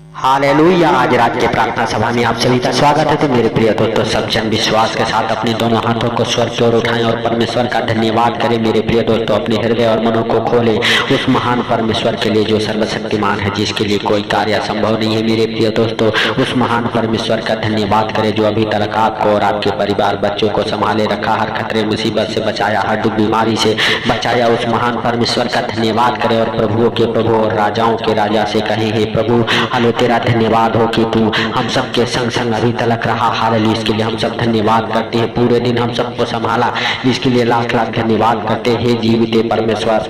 Hallelujah. आज रात के प्रार्थना सभा में आप सभी का स्वागत है। तो मेरे प्रिय दोस्तों, सब जन विश्वास के साथ अपने दोनों हाथों को स्वर की ओर उठाएं और परमेश्वर का धन्यवाद करें। मेरे प्रिय दोस्तों, अपने हृदय और मनों को खोलें उस महान परमेश्वर के लिए जो सर्वशक्तिमान है, जिसके लिए कोई कार्य असंभव नहीं है। मेरे प्रिय दोस्तों, उस महान परमेश्वर का धन्यवाद करें जो अभी तक आपको और आपके परिवार बच्चों को संभाले रखा, हर खतरे मुसीबत से बचाया, हर दुख बीमारी से बचाया। उस महान परमेश्वर का धन्यवाद करें और प्रभुओं के प्रभु और राजाओं के राजा से कहें, हे प्रभु, हाले तेरा धन्यवाद हो कि तू हम सबके संग संग अभी तक रहा। हालेलुया, इसके लिए हम सब धन्यवाद करते हैं। पूरे दिन हम सबको संभाला, इसके लिए लाख लाख धन्यवाद करते हैं। हे जीवित परमेश्वर,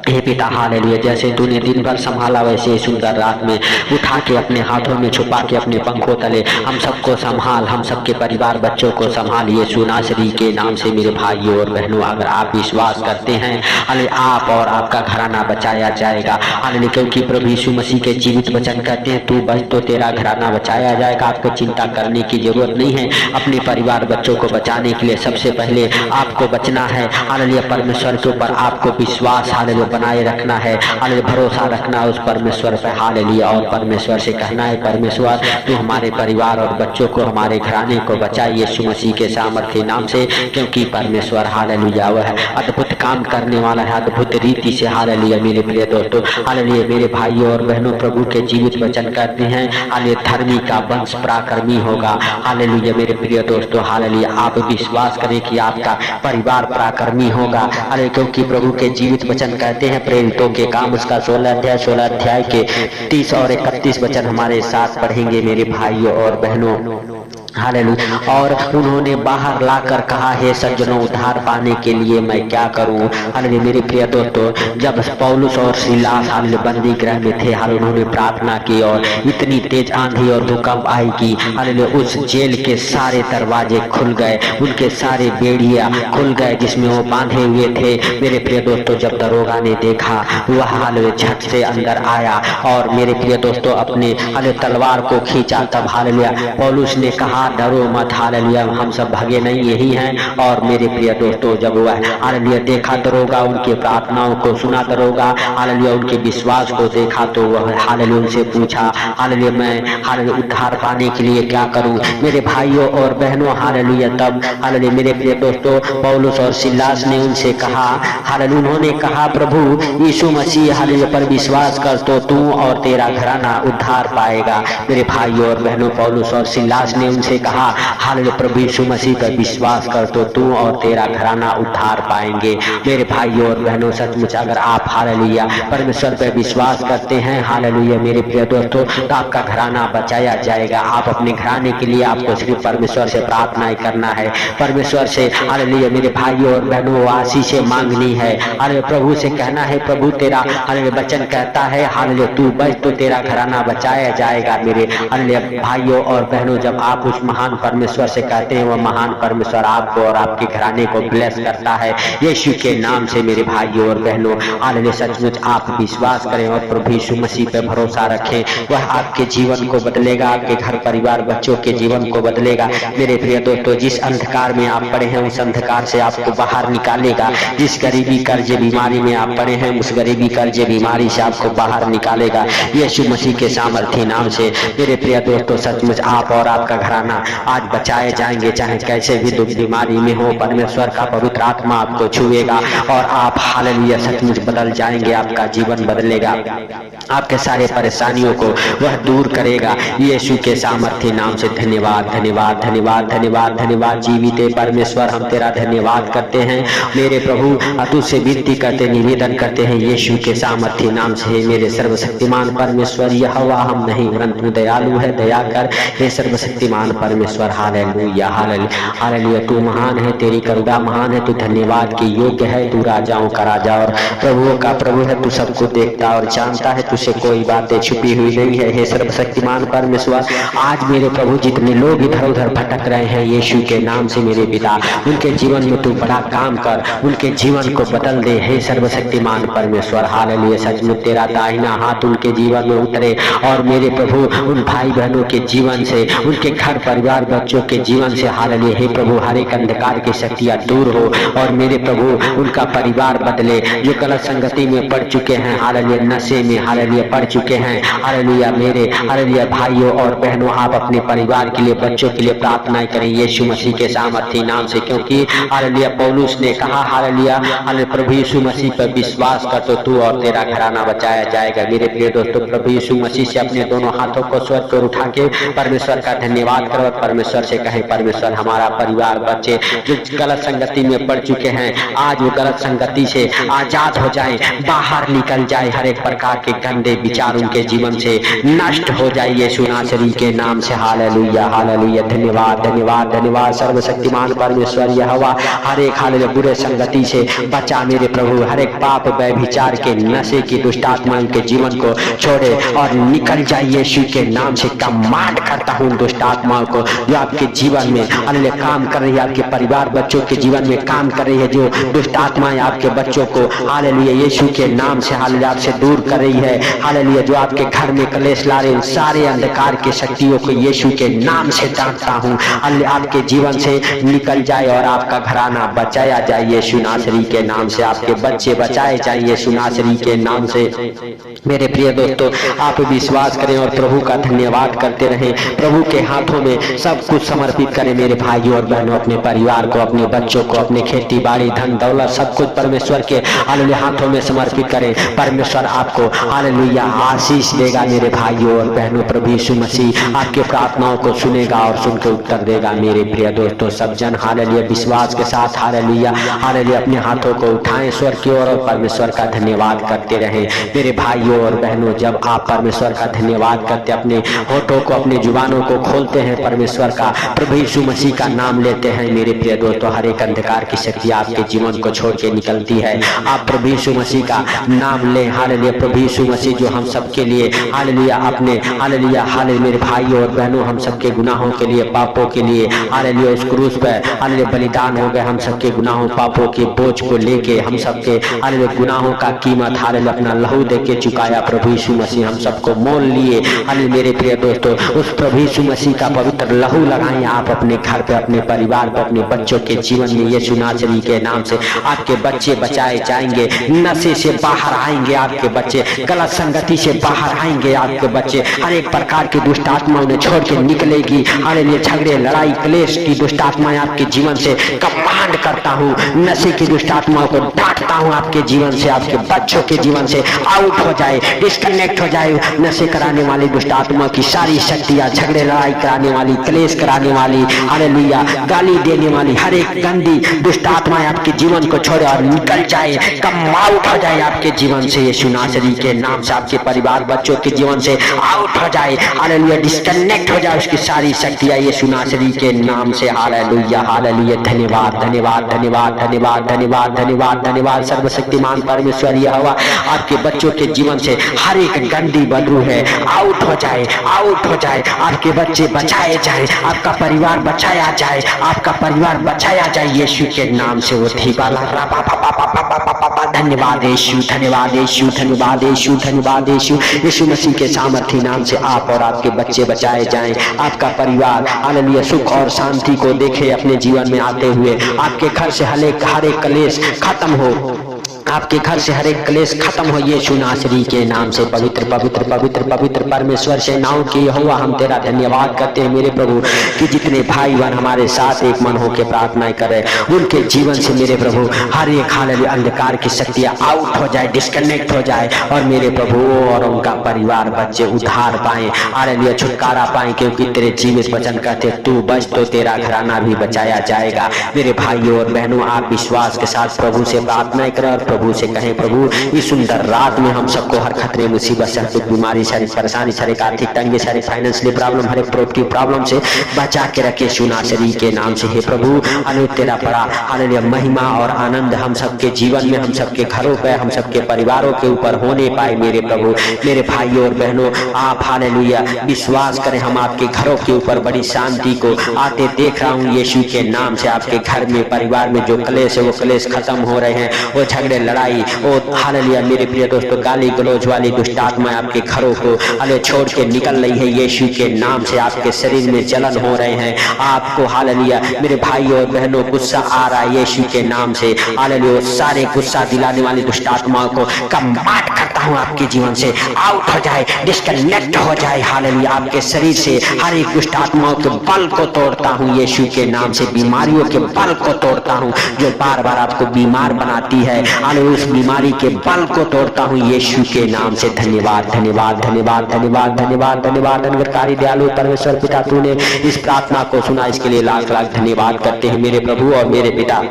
हे पिता, हालेलुया, जैसे तूने दिन भर संभाला वैसे सुंदर रात में उठा के अपने हाथों में छुपा के अपने पंखों तले हम सबको संभाल, हम सबके परिवार बच्चों को संभाल। यीशु नासरी के नाम से मेरे भाइयों और बहनों, अगर आप विश्वास करते हैं, हाले आप और आपका घराना बचाया जाएगा। हाले, क्योंकि प्रभु यीशु मसीह के जीवित वचन कहते हैं, तू बच तो तेरा घराना बचाया जाएगा। आपको चिंता करने की जरूरत नहीं है। अपने परिवार बच्चों को बचाने के लिए सबसे पहले आपको बचना है। हालेलुया, परमेश्वर के ऊपर आपको विश्वास हालेलुया बनाए रखना है। हालेलुया, भरोसा रखना है उस परमेश्वर पर। हालेलुया, और परमेश्वर से कहना है, परमेश्वर तू हमारे परिवार और बच्चों को, हमारे घराने को बचाए यीशु मसीह के सामर्थ्य नाम से, क्योंकि परमेश्वर हालेलुया वह अद्भुत काम करने वाला है, अद्भुत रीति से। हालेलुया मेरे प्रिय दोस्तों, हालेलुया मेरे भाइयों और बहनों, प्रभु के जीवित वचन कहते हैं, हालेलुया धर्मी का वंश पराक्रमी होगा। हालेलुया मेरे प्रिय दोस्तों, हालेलुया आप विश्वास करें कि आपका परिवार पराक्रमी होगा। हालेलुया, क्योंकि प्रभु के जीवित वचन कहते हैं, प्रेरितों के काम उसका 16 अध्याय के 30 और 31 वचन हमारे साथ पढ़ेंगे मेरे भाइयों और बहनों। हालेलुया, और उन्होंने बाहर लाकर कहा, हे सज्जनों, उद्धार पाने के लिए मैं क्या करूं। हालेलुया मेरे प्रिय दोस्तों, जब पौलुस और सीलास हालेलुया बंदी गृह में थे, हालेलुया उन्होंने प्रार्थना की और इतनी तेज आंधी और भूकंप आई कि हालेलुया उस जेल के सारे दरवाजे खुल गए, उनके सारे बेड़िया खुल गए जिसमें वो बांधे हुए थे। मेरे प्रिय दोस्तों, जब दरोगा ने देखा, वह हालेलुया झट से अंदर आया और मेरे प्रिय दोस्तों अपने हालेलुया तलवार को खींचा। तब हालेलुया पौलुस ने कहा, डरो मत, हालेलुया हम सब भागे नहीं, यही हैं। और मेरे प्रिय दोस्तों, जब वह हालेलुया देखा दरोगा, उनके प्रार्थनाओं को सुना दरोगा, हालेलुया उनके विश्वास को देखा, तो वह हालेलुया उनसे पूछा, हालेलुया मैं हालेलुया उद्धार पाने के लिए क्या करूं। मेरे भाइयों और बहनों, हालेलुया तब हालेलुया मेरे प्रिय दोस्तों पौलुस और सीलास ने उनसे कहा, हालेलुया उन्होंने कहा, प्रभु यीशु मसीह हालेलुया पर विश्वास कर तो तू और तेरा घराना उद्धार पाएगा। मेरे भाइयों और बहनों, पौलुस और सीलास ने उनसे कहा, हालेलुया प्रभु यीशु मसीह पर विश्वास कर तो तू और तेरा घराना उद्धार पाएंगे। मेरे भाइयों और बहनों, सचमुच अगर आप हालेलुया परमेश्वर पर विश्वास करते हैं, हालेलुया मेरे प्रिय दोस्तों, तो आपका घराना बचाया जाएगा। आप अपने घराने के लिए आपको सिर्फ परमेश्वर से प्रार्थना करना है, परमेश्वर से हालेलुया मेरे भाइयों और बहनों आशीष मांगनी है। हालेलुया प्रभु से कहना है, प्रभु तेरा हालेलुया वचन कहता है, हालेलुया तू बच तो तेरा घराना बचाया जाएगा। मेरे हालेलुया भाइयों और बहनों, जब आप उस महान परमेश्वर से कहते हैं, वह महान परमेश्वर आपको और आपके घराने को ब्लेस करता है यीशु के नाम से। मेरे भाइयों और बहनों, हालेलुया सचमुच आप विश्वास करें और प्रभु यीशु मसीह पे भरोसा रखें, वह आपके जीवन को बदलेगा, आपके घर परिवार बच्चों के जीवन को बदलेगा। मेरे प्रिय दोस्तों, जिस अंधकार में आप पड़े हैं, उस अंधकार से आपको बाहर निकालेगा। जिस गरीबी कर्जे बीमारी में आप पड़े हैं, उस गरीबी कर्जे बीमारी से आपको बाहर निकालेगा यीशु मसीह के सामर्थ्य नाम से। मेरे प्रिय दोस्तों, सचमुच आप और आपका घराना आज बचाए जाएंगे, चाहे कैसे भी दुख बीमारी में हो। परमेश्वर का पवित्र आत्मा आपको छुएगा और आप हालेलुया सचमुच बदल जाएंगे, आपका जीवन बदलेगा, आपके सारे परेशानियों को वह दूर करेगा यीशु के सामर्थ्य नाम से। धन्यवाद धन्यवाद धन्यवाद धन्यवाद धन्यवाद जीवित परमेश्वर, हम तेरा धन्यवाद करते हैं मेरे प्रभु। तुझसे विनती करते, निवेदन करते हैं यीशु के सामर्थ्य नाम से। मेरे सर्वशक्तिमान परमेश्वर, यहोवा हम नहीं परंतु दयालु है, दया कर हे सर्वशक्तिमान परमेश्वर। हालेलुया हालेलुया हालेलुया, तू महान है, तेरी करुणा महान है, तू धन्यवाद के योग्य है, तू राजाओं का राजा और प्रभुओं का प्रभु है, तू सबको देखता और जानता है, तुझसे कोई बातें छुपी हुई नहीं है। हे सर्वशक्तिमान परमेश्वर, आज मेरे प्रभु जितने लोग इधर उधर भटक रहे हैं, यीशु के नाम से मेरे पिता, उनके जीवन में तू बड़ा काम कर, उनके जीवन को बदल दे। हे सर्वशक्तिमान परमेश्वर, हालेलुया सचमुच तेरा दाहिना हाथ उनके जीवन में उतरे और मेरे प्रभु उन भाई बहनों के जीवन से, उनके घर परिवार बच्चों के जीवन से हालेलुया हे प्रभु हर एक अंधकार की शक्तियां दूर हो और मेरे प्रभु उनका परिवार बदले, जो गलत संगति में पड़ चुके हैं, हालेलुया नशे में हालेलुया पड़ चुके हैं, हालेलुया मेरे हालेलुया भाइयों और बहनों, आप अपने परिवार के लिए, बच्चों के लिए प्रार्थना करें यीशु मसीह के सामर्थी नाम से, क्योंकि हालेलुया पौलुस ने कहा हालेलुया प्रभु यीशु मसीह पर विश्वास कर तो तू और तेरा घराना बचाया जाएगा। मेरे प्रिय दोस्तों, प्रभु यीशु मसीह से अपने दोनों हाथों को स्वर्ग पर उठा के परमेश्वर का धन्यवाद करो और परमेश्वर से कहें, परमेश्वर हमारा परिवार बच्चे जो गलत संगति में पड़ चुके हैं, आज वो गलत संगति से आजाद हो जाए, बाहर निकल जाए, हर एक प्रकार के गंदे विचार उनके जीवन से नष्ट हो जाए यीशु नासरी के नाम से। हालेलुया हालेलुया, धन्यवाद धन्यवाद धन्यवाद सर्वशक्तिमान परमेश्वर यहोवा, हर एक हालेलुया बुरे संगति से बचा मेरे प्रभु, हर एक पाप व्यभिचार के नशे की दुष्ट आत्माओं के जीवन को छोड़े और निकल जाए यीशु के नाम से। कमांड करता हूँ दुष्ट आत्माओं को जो आपके जीवन में हालेलुया काम कर रही है, आपके परिवार बच्चों के जीवन में काम कर रही है, जो दुष्ट आत्माएं आपके बच्चों को हालेलुया यीशु के नाम से हालेलुया आपसे दूर कर रही है, हालेलुया जो आपके घर में कलेश ला रहे, सारे अंधकार की शक्तियों को यीशु के नाम से डांटता हूँ, हालेलुया आपके जीवन से निकल जाए और आपका घराना बचाया जाए यीशु नासरी के नाम से, आपके बच्चे बचाए जाए यीशु नासरी के नाम से। मेरे प्रिय दोस्तों, आप विश्वास करें और प्रभु का धन्यवाद करते रहें, प्रभु के हाथों में सब कुछ समर्पित करें मेरे भाइयों और बहनों, अपने परिवार को, अपने बच्चों को, अपने खेती बाड़ी धन दौलत सब कुछ परमेश्वर के हालेलुया हाथों में समर्पित करें। परमेश्वर आपको हालेलुया आशीष देगा मेरे भाइयों और बहनों, प्रभु यीशु मसीह आपके प्रार्थनाओं को सुनेगा और सुनकर उत्तर देगा। मेरे प्रिय दोस्तों, सब जन हालेलुया विश्वास के साथ हालेलुया हालेलुया अपने हाथों को उठाएं स्वर्ग की ओर और परमेश्वर का धन्यवाद करते रहें। मेरे भाइयों और बहनों, जब आप परमेश्वर का धन्यवाद करते, अपने होठों को, अपने जुबानों को खोलते हैं, परमेश्वर का प्रभु यीशु मसीह का नाम लेते हैं, मेरे प्रिय दोस्तों, हर एक अंधकार की शक्ति आपके जीवन को छोड़ के निकलती है। आप प्रभु यीशु मसीह का नाम लें, हालेलुया प्रभु यीशु मसीह जो हम सबके लिए हालेलुया अपने हालेलुया हालेलुया मेरे भाइयों और बहनों, हम सबके गुनाहों के लिए, पापों के लिए हालेलुया उस क्रूस पर हालेलुया बलिदान हो गए, हम सबके गुनाहों पापों के बोझ को लेके, हम सबके हालेलुया गुनाहों का कीमत हालेलुया अपना लहू दे के चुकाया प्रभु यीशु मसीह, हम सबको मोल लिए। हालेलुया मेरे प्रिय दोस्तों, उस प्रभु यीशु मसीह का पवित्र लहू लगाएं आप अपने घर पे, अपने परिवार पे, अपने बच्चों के जीवन में यीशु नासरी के नाम से। आपके बच्चे बचाए जाएंगे, नशे से बाहर आएंगे आपके बच्चे, गलत संगति से बाहर आएंगे आपके बच्चे, हर एक प्रकार की दुष्ट आत्माओं ने छोड़ के निकलेगी। हालेलुया झगड़े लड़ाई क्लेश की दुष्ट आत्माएं आपके जीवन से कमांड करता हूँ, नशे की दुष्ट आत्माओं को डांटता हूँ आपके जीवन से, आपके बच्चों के जीवन से आउट हो जाए, डिस्कनेक्ट हो जाए। नशे कराने वाली दुष्ट आत्मा की सारी शक्तियां, झगड़े लड़ाई कराने वाली, क्लेश कराने वाली, हालेलुया गाली देने वाली हर एक गंदी दुष्ट आत्माएं आपके जीवन को छोड़े और निकल जाए, कम आउट हो जाए आपके जीवन से यीशु नासरी के नाम से। आपके परिवार बच्चों के जीवन से आउट हो जाए, हालेलुया डिस्कनेक्ट हो जाए उसकी सारी शक्तियां यीशु नासरी के नाम से। हालेलुया हालेलुया, धन्यवाद धन्यवाद धन्यवाद धन्यवाद धन्यवाद धन्यवाद धन्यवाद सर्वशक्तिमान परमेश्वर यहोवा, आपके बच्चों के जीवन से हर एक गंदी बदबू है आउट हो जाए, आउट हो जाए, आपके बच्चे बचाए जाए, आपका परिवार बचाया जाए, आपका परिवार बचाया जाए यीशु के नाम से। वो धन्यवाद यीशु, धन्यवाद यीशु, धन्यवाद यीशु, धन्यवाद यीशु, यीशु मसीह के सामर्थी नाम से आप और आपके बच्चे बचाए जाएं, आपका परिवार हालेलुया सुख और शांति को देखे अपने जीवन में आते हुए, आपके घर से हर एक कलेश खत्म हो, आपके घर से हर एक क्लेश खत्म हो यीशु नासरी के नाम से। पवित्र पवित्र पवित्र पवित्र परमेश्वर से नाम की यहोवा, हम तेरा धन्यवाद करते हैं मेरे प्रभु कि जितने भाई बहन हमारे साथ एक मन होकर प्रार्थनाएं कर रहे, उनके जीवन से मेरे प्रभु हर एक हालेलुया अंधकार की शक्तियां आउट हो जाए, डिस्कनेक्ट हो जाए और मेरे प्रभु और उनका परिवार बच्चे उद्धार पाए, हालेलुया छुटकारा पाए, क्योंकि तेरे जीवित वचन कहते तू बच तो तेरा घराना भी बचाया जाएगा। मेरे भाइयों और बहनों, आप विश्वास के साथ प्रभु से प्रार्थनाएं करें और प्रभु से कहें, प्रभु इस सुंदर रात में हम सबको हर खतरे मुसीबत से, हर बीमारी, सारी परेशानी, सारी आर्थिक तंगी, सारी फाइनेंशियल प्रॉब्लम, हर एक प्रॉपर्टी प्रॉब्लम से बचा के रखे यीशु नासरी के नाम से। हे प्रभु हालेलुया तेरा बड़ा हालेलुया महिमा और आनंद हम सबके जीवन में, हम सबके घरों पे, हम सबके परिवारों के ऊपर होने पाए मेरे प्रभु। मेरे भाइयों और बहनों, आप हालेलुया विश्वास करें, हम आपके घरों के ऊपर बड़ी शांति को आते देख रहा हूँ यीशु के नाम से। आपके घर में परिवार में जो क्लेश है वो क्लेश खत्म हो रहे हैं, वो झगड़े लड़ाई, ओ हालेलुया मेरे प्रिय दोस्तों, गाली गलौज वाली दुष्ट आत्मा आपके घरों को अरे छोड़ के निकल रही है यीशु के नाम से। आपके शरीर में जलन हो रहे हैं, आपको हालेलुया मेरे भाई और बहनों गुस्सा आ रहा है यीशु के नाम से। हालेलुया सारे गुस्सा दिलाने वाली दुष्ट आत्माओं को कमांड करता हूं आपके जीवन से आउट हो जाए, डिस्कनेक्ट हो जाए। हालेलुया आपके शरीर से हर एक दुष्ट आत्माओं के बल को तोड़ता हूं यीशु के नाम से। बीमारियों के बल को तोड़ता हूं जो बार बार आपको बीमार बनाती है, हालेलुया उस बीमारी के बल को तोड़ता हूं यीशु के नाम से। धन्यवाद धन्यवाद धन्यवाद धन्यवाद धन्यवाद धन्यवाद अनुग्रहकारी दयालु परमेश्वर पिता, तूने इस प्रार्थना को सुना, इसके लिए लाख लाख धन्यवाद करते हैं मेरे प्रभु और मेरे पिता।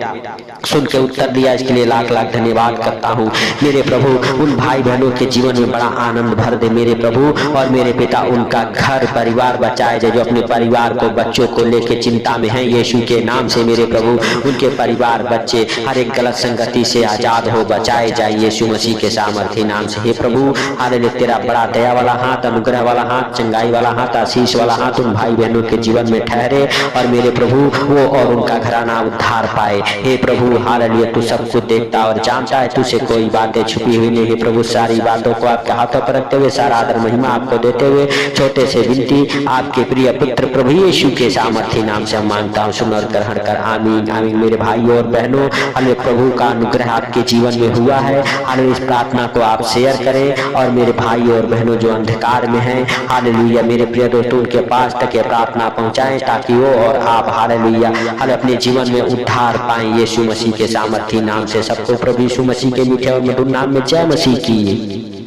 सुन के उत्तर दिया, इसके लिए लाख लाख धन्यवाद करता हूँ मेरे प्रभु। उन भाई बहनों के जीवन में बड़ा आनंद भर दे मेरे प्रभु और मेरे पिता। उनका घर परिवार बचाए जाए, जो अपने परिवार को बच्चों को लेके चिंता में है यीशु के नाम से मेरे प्रभु। उनके परिवार बच्चे हर एक गलत संगति से आजाद हो, बचाए जाए यीशु मसीह के सामर्थ्य नाम से। हे प्रभु हालेलुया तेरा बड़ा दया वाला हाथ, अनुग्रह वाला हाथ, चंगाई वाला हाथ, आशीष वाला हाथ उन भाई बहनों के जीवन में ठहरे और मेरे प्रभु वो और उनका घराना उद्धार पाए। हे प्रभु हालेलुया तू सब कुछ देखता और जानता है, तुझसे कोई बातें छुपी हुई नहीं। हे प्रभु सारी बातों को आपके हाथों पर रखते हुए सारा आदर महिमा आपको देते हुए छोटे से विनती आपके प्रिय पुत्र प्रभु यीशु के सामर्थ्य नाम से मांगता हूँ, सुन और ग्रहण कर। आमीन आमीन। मेरे भाई और बहनों हालेलुया प्रभु का अनुग्रह आपके जीवन में हुआ है, हालेलुया इस प्रार्थना को आप शेयर करें और मेरे भाई और बहनों जो अंधकार में हैं हालेलुया मेरे प्रिय दोस्तों उनके पास तक ये प्रार्थना पहुंचाएं ताकि वो और आप हालेलुया अपने जीवन में उद्धार पाएं यीशु मसीह के सामर्थ्य नाम से। सबको प्रभु यीशु मसीह के मीठे और मधुर नाम में जय मसीह की।